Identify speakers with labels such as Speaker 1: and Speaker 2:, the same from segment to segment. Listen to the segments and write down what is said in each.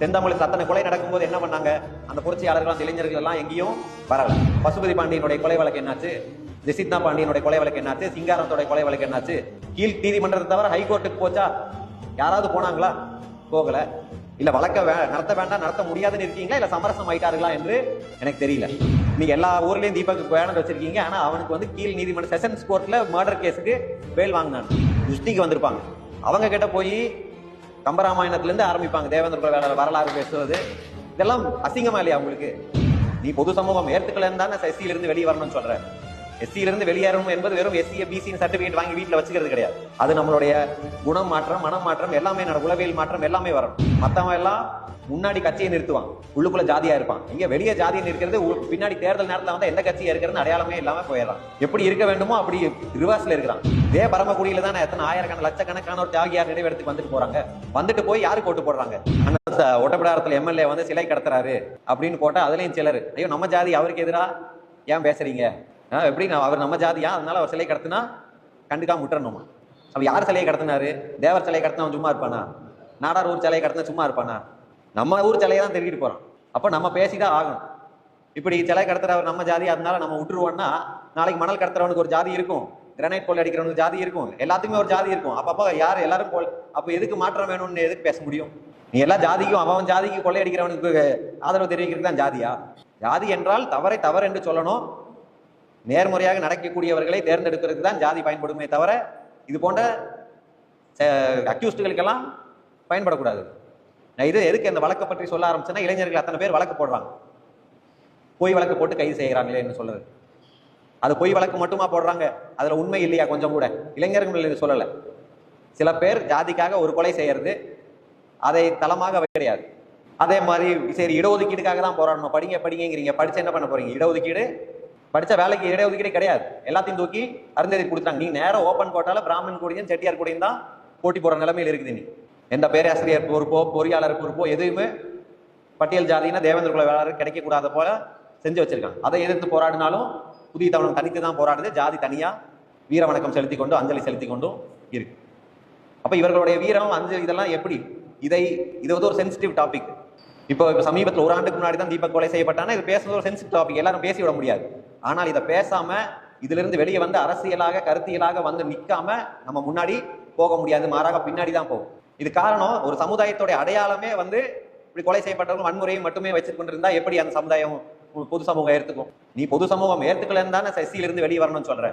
Speaker 1: தென் தமிழகத்தில் அத்தனை கொலை நடக்கும்போது என்ன பண்ணாங்க? அந்த புரட்சியாளர்கள், அந்த இளைஞர்கள் எல்லாம் எங்கேயும் வரல. பசுபதி பாண்டியனுடைய கொலை வழக்கு என்னாச்சு? ஜெசித்னா பாண்டியனுடைய கொலை வழக்கு என்னாச்சு? சிங்காரத்தோட கொலை வழக்கு என்னாச்சு? கீழ் நீதிமன்றத்தை தவிர ஹைகோர்ட்டுக்கு போச்சா? யாராவது போனாங்களா? போகல. இல்ல வழக்க நடத்த வேண்டாம், நடத்த முடியாதுன்னு இருக்கீங்களா, இல்ல சமரசம் ஆயிட்டார்களா என்று எனக்கு தெரியல. நீங்க எல்லா ஊர்லயும் தீபக் பேனர் வச்சிருக்கீங்க. ஆனா அவனுக்கு கீழ் நீதிமன்ற செஷன்ஸ் கோர்ட்ல மர்டர் கேஸுக்கு பேல் வாங்கினான். திருஷ்டிக்கு வந்திருப்பாங்க. அவங்க கிட்ட போய் கம்பராமாயணத்துல இருந்து ஆரம்பிப்பாங்க தேவேந்திர வரலாறு பேசுவது. இதெல்லாம் அசிங்கமா இல்லையா உங்களுக்கு? நீ பொது சமூகம் ஏற்றுக்கலன்னு தானே எஸ்சியில இருந்து வெளியே வரணும்னு சொல்ற. எஸ்சியில இருந்து வெளியேறணும் என்பது வெறும் எஸ்சி பிசி சர்டிபிகேட் வாங்கி வீட்டுல வச்சுக்கிறது கிடையாது. அது நம்மளுடைய குணம் மாற்றம், மனம் மாற்றம் எல்லாமே, உளவியல் மாற்றம் எல்லாமே வரணும். மத்தவங்க எல்லாம் முன்னாடி கட்சியை நிறுத்துவான், உள்ளுக்குள்ள ஜாதியா இருப்பான். இங்க வெளியே ஜாதியை நிற்கிறது, பின்னாடி தேர்தல் நேரத்துல வந்து எந்த கட்சியா இருக்கிறது அடையாளமே இல்லாம போயிடலாம். எப்படி இருக்க வேண்டுமோ அப்படி ரிவர்ஸ்ல இருக்கிறான். இதே பரமக்குடியில தானே எத்தனை ஆயிரக்கணக்கான லட்சக்கணக்கான ஒரு தியாகியார் நினைவெடுத்துக்கு வந்துட்டு போறாங்க. வந்துட்டு போய் யாருக்கு ஓட்டு போடுறாங்க? ஒட்டப்பிடாரத்துல எம்எல்ஏ வந்து சிலை கடத்துறாரு அப்படின்னு போட்டா அதுலயும் சிலர், ஐயோ நம்ம ஜாதி அவருக்கு எதிரா ஏன் பேசுறீங்க, எப்படி அவர் நம்ம ஜாதியா அதனால அவர் சிலை கடத்தினா கண்டுக்காம விட்டுறணுமா? அப்ப யார் சிலையை கடத்தினாரு? தேவர் சிலையை கடத்தினா அவன் சும்மா இருப்பானா? நாடார் ஊர் சிலையை கடத்தினா சும்மா இருப்பானா? நம்ம ஊர் சிலையை தான் திருடிட்டு போறோம். அப்ப நம்ம பேசிதான் ஆகணும். இப்படி சிலை கடத்துறவர் நம்ம ஜாதி அதனால நம்ம விட்டுருவோம்னா, நாளைக்கு மணல் கடத்துறவனுக்கு ஒரு ஜாதி இருக்கும், கிரானைட் கொள்ளை அடிக்கிறவனுக்கு ஜாதி இருக்கும், எல்லாத்துக்குமே ஒரு ஜாதி இருக்கும். அப்பப்போ யார் எல்லாரும் அப்ப எதுக்கு மாற்றம் வேணும்னு எதுக்கு பேச முடியும்? நீ எல்லா ஜாதிக்கும் அவன் ஜாதிக்கு கொள்ளை அடிக்கிறவனுக்கு ஆதரவு தெரிவிக்கிறது தான் ஜாதியா? ஜாதி என்றால் தவறை தவறு என்று சொல்லணும். நேர்முறையாக நடக்கக்கூடியவர்களை தேர்ந்தெடுக்கிறதுக்கு தான் ஜாதி பயன்படுமே தவிர இது போன்ற அக்யூஸ்டுகளுக்கெல்லாம் பயன்படக்கூடாது. இது எதுக்கு இந்த வழக்கை பற்றி சொல்ல ஆரம்பிச்சேன்னா, இளைஞர்கள் அத்தனை பேர் வழக்கு போடுறாங்க, பொய் வழக்கு போட்டு கைது செய்கிறாங்களே என்று சொல்றது. அது பொய் வழக்கு மட்டுமா போடுறாங்க? அதுல உண்மை இல்லையா கொஞ்சம் கூட? இளைஞர்கள் சொல்லல. சில பேர் ஜாதிக்காக ஒரு கொலை செய்யறது அதை தளமாக கிடையாது. அதே மாதிரி சரி இடஒதுக்கீடுக்காக தான் போராடணும், படிங்க படிங்கிறீங்க, படிச்சு என்ன பண்ண போறீங்க? இடஒதுக்கீடு படிச்ச வேலைக்கு இடஒதுக்கீடு கிடையாது, எல்லாத்தையும் தூக்கி அருந்ததி கொடுத்தாங்க. நீ நேரம் ஓப்பன் போட்டால பிராமணன் கூடியும் செட்டியார் கூடியும் தான் போட்டி போடுற நிலைமையில் இருக்குது. நீ எந்த பேராசிரியர் பொறுப்போ பொறியாளர் பொறுப்போ எதுவுமே பட்டியல் ஜாதினா தேவேந்திர குல வேளாளர் கிடைக்கக்கூடாத போல செஞ்சு வச்சிருக்காங்க. அதை எதிர்த்து போராடினாலும் புதிய தமிழகம் தனித்து தான் போராடுது, ஜாதி தனியா வீர வணக்கம் செலுத்தி கொண்டு அஞ்சலி செலுத்தி கொண்டும் இருக்கு. அப்ப இவர்களுடைய வீரம் அஞ்சலி இதெல்லாம் எப்படி? இது ஒரு சென்சிட்டிவ் டாபிக். இப்போ சமீபத்தில் ஒரு ஆண்டுக்கு முன்னாடி தான் தீபக் கொலை செய்யப்பட்டானா, இது பேசுறது ஒரு சென்சிட்டிவ் டாபிக், எல்லாரும் பேசி விட முடியாது. ஆனால் இதை பேசாம இதுல இருந்து வெளியே வந்து அரசியலாக கருத்தியலாக வந்து நிக்காம நம்ம முன்னாடி போக முடியாது, மாறாக பின்னாடி தான் போகும். இது காரணம், ஒரு சமுதாயத்தோட அடையாளமே வந்து இப்படி கொலை செய்யப்பட்டவங்க வன்முறையை மட்டுமே வச்சுட்டு கொண்டிருந்தா எப்படி அந்த சமுதாயம் பொது சமூகம் ஏற்றுக்கும்? நீ பொது சமூகம் ஏற்றுக்கலன்னு தானே எஸ்சியில இருந்து வெளியே வரணும்னு சொல்ற.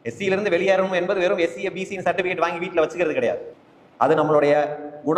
Speaker 1: எஸ்சியில இருந்து வெளியேறணும் என்பது வெறும் எஸ்சி பிசி சர்டிபிகேட் வாங்கி வீட்டுல வச்சுக்கிறது கிடையாது. அது நம்மளுடைய குணம்